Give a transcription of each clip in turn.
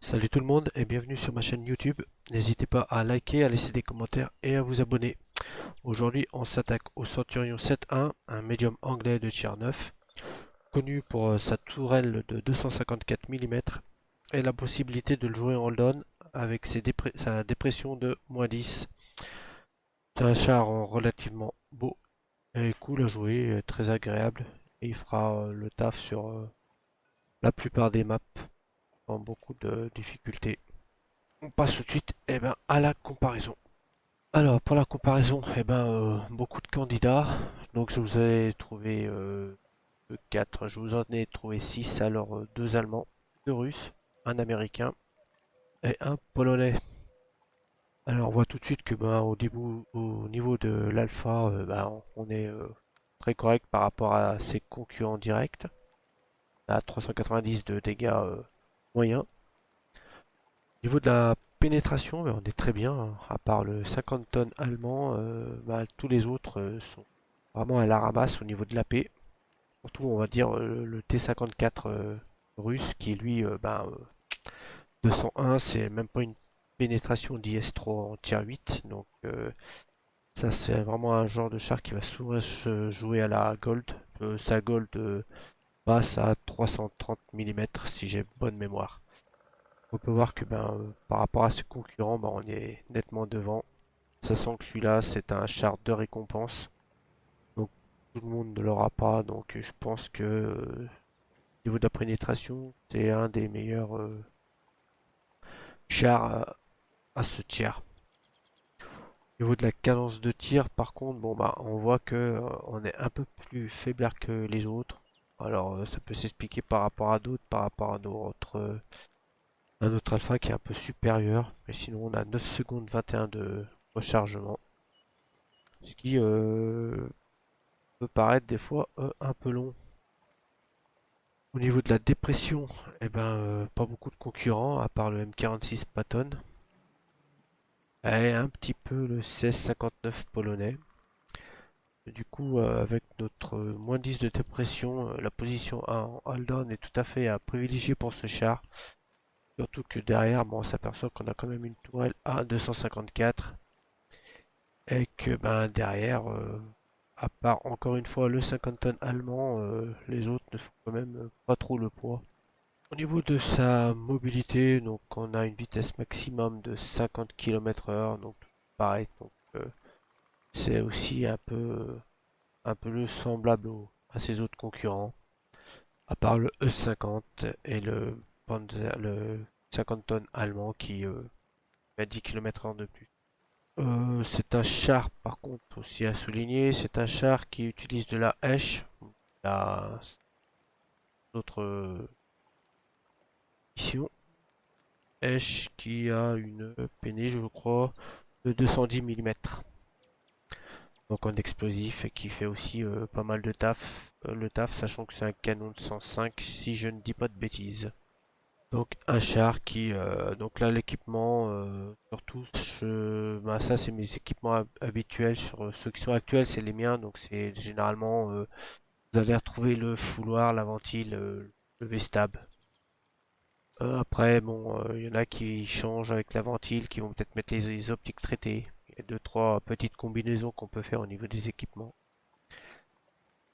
Salut tout le monde et bienvenue sur ma chaîne YouTube. N'hésitez pas à liker, à laisser des commentaires et à vous abonner. Aujourd'hui, on s'attaque au Centurion 7-1, un médium anglais de tier 9, connu pour sa tourelle de 254 mm et la possibilité de le jouer en hold-on avec sa dépression de -10. C'est un char relativement beau et cool à jouer, très agréable et il fera le taf sur la plupart des maps sans beaucoup de difficultés. On passe tout de suite à la comparaison. Alors pour la comparaison, beaucoup de candidats. Donc je vous ai trouvé 4, je vous en ai trouvé 6. Alors 2 Allemands, 2 Russes, un Américain et un Polonais. Alors on voit tout de suite que au niveau de l'alpha, on est très correct par rapport à ses concurrents directs. À 390 de dégâts moyens. Au niveau de la pénétration, on est très bien, hein. À part le 50 tonnes allemand, tous les autres sont vraiment à la ramasse au niveau de l'AP. Surtout, on va dire le T54 russe qui lui, 201, c'est même pas une pénétration d'IS-3 en tier 8. Donc ça, c'est vraiment un genre de char qui va souvent se jouer à la gold. Sa gold passe à 330 mm si j'ai bonne mémoire. On peut voir que par rapport à ses concurrents, on est nettement devant. Sachant que celui-là, c'est un char de récompense. Donc tout le monde ne l'aura pas. Donc je pense que au niveau de la pénétration, c'est un des meilleurs chars à ce tiers. Au niveau de la cadence de tir, par contre, on voit que on est un peu plus faiblard que les autres. Alors ça peut s'expliquer par rapport à d'autres, par rapport à un autre alpha qui est un peu supérieur. Mais sinon, on a 9 secondes 21 de rechargement. Ce qui peut paraître des fois un peu long. Au niveau de la dépression, pas beaucoup de concurrents, à part le M46 Patton. Et un petit peu le 1659 polonais. Et du coup, avec notre -10 de dépression, la position 1 en hold-on est tout à fait à privilégier pour ce char. Surtout que derrière, on s'aperçoit qu'on a quand même une tourelle à 254. Et que derrière, à part encore une fois le 50 tonnes allemand, les autres ne font quand même pas trop le poids. Au niveau de sa mobilité, donc on a une vitesse maximum de 50 km/h, donc pareil, donc c'est aussi un peu le semblable à ses autres concurrents, à part le E50 et le 50 tonnes allemand qui a 10 km/h de plus. C'est un char, par contre, aussi à souligner, c'est un char qui utilise de la hache, la d'autres missions. Hache qui a une peinée, je crois, de 210 mm. Donc en explosif et qui fait aussi pas mal de taf. Le taf, sachant que c'est un canon de 105, si je ne dis pas de bêtises. Donc un char qui, donc là l'équipement, surtout, ça c'est mes équipements habituels. Sur ceux qui sont actuels, c'est les miens. Donc c'est généralement, vous allez retrouver le fouloir, la ventile, le V-stab. Après, il y en a qui changent avec la ventile, qui vont peut-être mettre les optiques traitées. Il y a deux, trois petites combinaisons qu'on peut faire au niveau des équipements.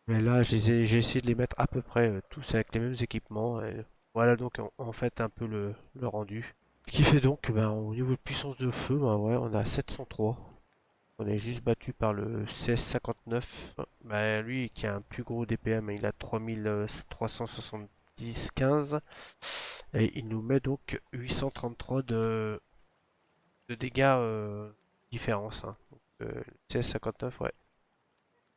Mais là, j'ai essayé de les mettre à peu près tous avec les mêmes équipements. Et voilà donc en fait un peu le rendu. Ce qui fait donc que au niveau de puissance de feu, ouais, on a 703. On est juste battu par le CS59. Lui qui a un plus gros DPM, il a 3370 15. Et il nous met donc 833 de dégâts différence, hein. Donc, CS59, ouais.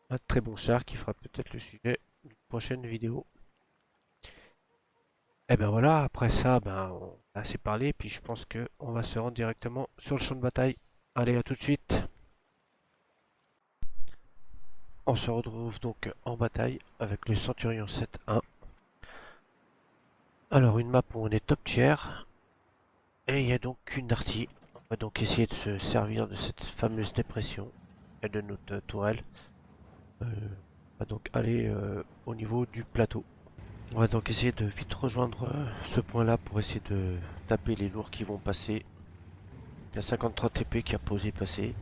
Un très bon char qui fera peut-être le sujet d'une prochaine vidéo. Et ben voilà, après ça, on a assez parlé, puis je pense que on va se rendre directement sur le champ de bataille. Allez, à tout de suite. On se retrouve donc en bataille avec le Centurion 7-1. Alors une map où on est top tier, et il y a donc une artie. On va donc essayer de se servir de cette fameuse dépression et de notre tourelle. On va donc aller au niveau du plateau. On va donc essayer de vite rejoindre ce point-là pour essayer de taper les lourds qui vont passer. Il y a 53 TP qui a posé passer.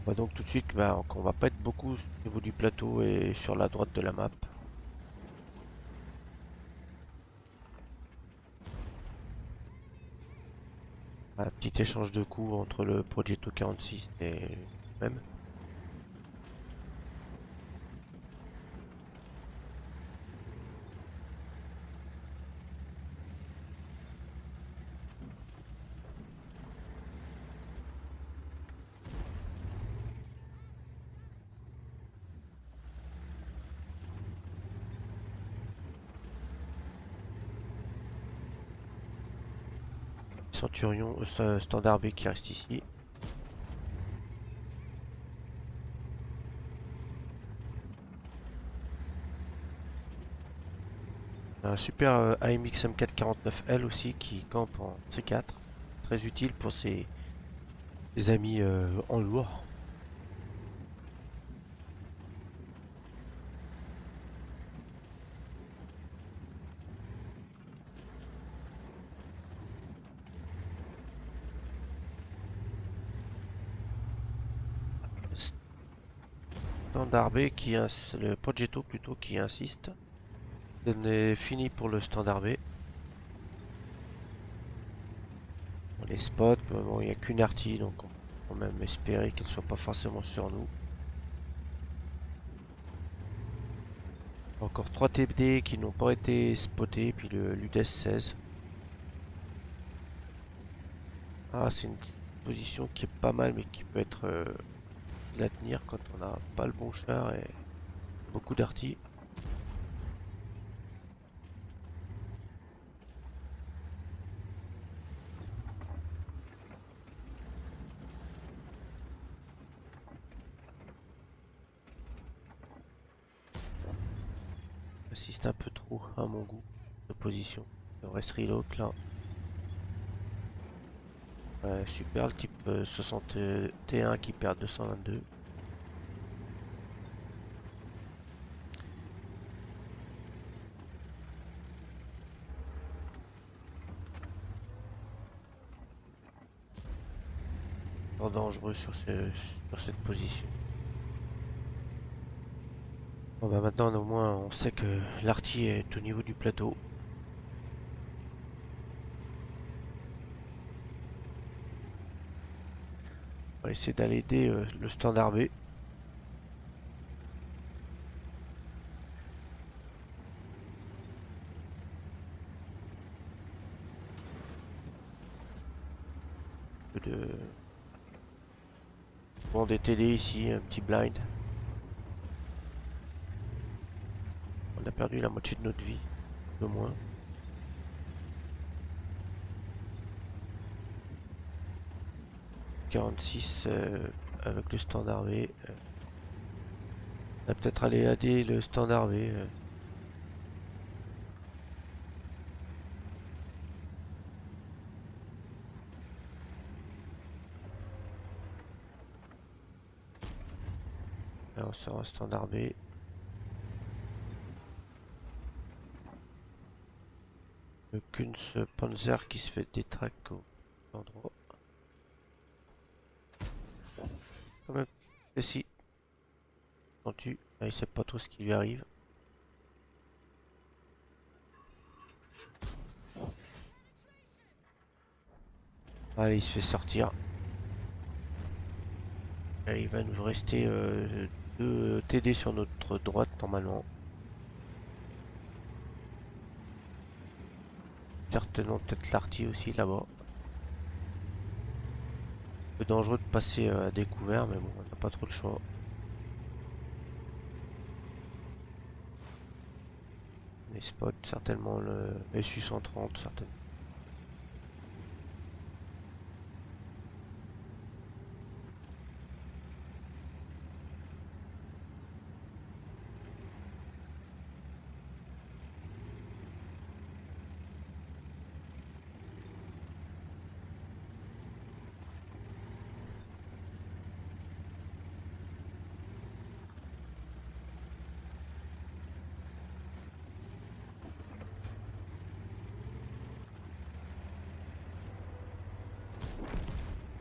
On va donc tout de suite, bah, qu'on va pas être beaucoup au niveau du plateau et sur la droite de la map. Un petit échange de coups entre le Progetto 46 et même. Centurion, Standard B qui reste ici. Un super AMX M449L aussi qui campe en C4. Très utile pour ses amis en lourd. Standard B le Progetto plutôt qui insiste. On est fini pour le Standard B. On les spot, mais bon, il n'y a qu'une artille donc on peut quand même espérer qu'elle soit pas forcément sur nous. Encore 3 TD qui n'ont pas été spotés, puis le l'UDES 16. Ah, c'est une position qui est pas mal, mais qui peut être de la tenir quand on n'a pas le bon char et beaucoup d'arty. Assiste un peu trop à mon goût de position. Il reste reload là. Ouais, super, le type 61 qui perd 222. Pas dangereux sur cette position. Bon bah maintenant au moins on sait que l'arty est au niveau du plateau. On va essayer d'aller aider le Standard B. De... Bon, des TD ici, un petit blind. On a perdu la moitié de notre vie, un peu moins. « 46 avec le Standard B. On va peut-être aller aider le Standard B. Là, on sort un Standard B. Le Kunz Panzer qui se fait détraquer au endroit. Quand même, et si, on tue. Ah, il sait pas trop ce qui lui arrive. Allez, il se fait sortir. Et il va nous rester 2 TD sur notre droite normalement. Certainement peut-être l'arty aussi là-bas. Un peu dangereux de passer à découvert, mais bon, on n'a pas trop le choix. Les spots, certainement le SU-130, certainement.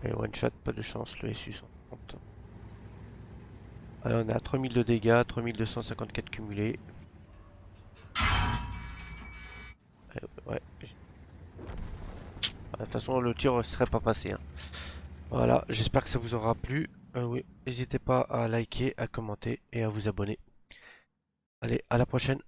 Et one shot, pas de chance, le SU-130. Allez, on est à 3000 de dégâts, 3254 cumulés. Ouais. De toute façon, le tir ne serait pas passé, hein. Voilà, j'espère que ça vous aura plu. Oui, n'hésitez pas à liker, à commenter et à vous abonner. Allez, à la prochaine.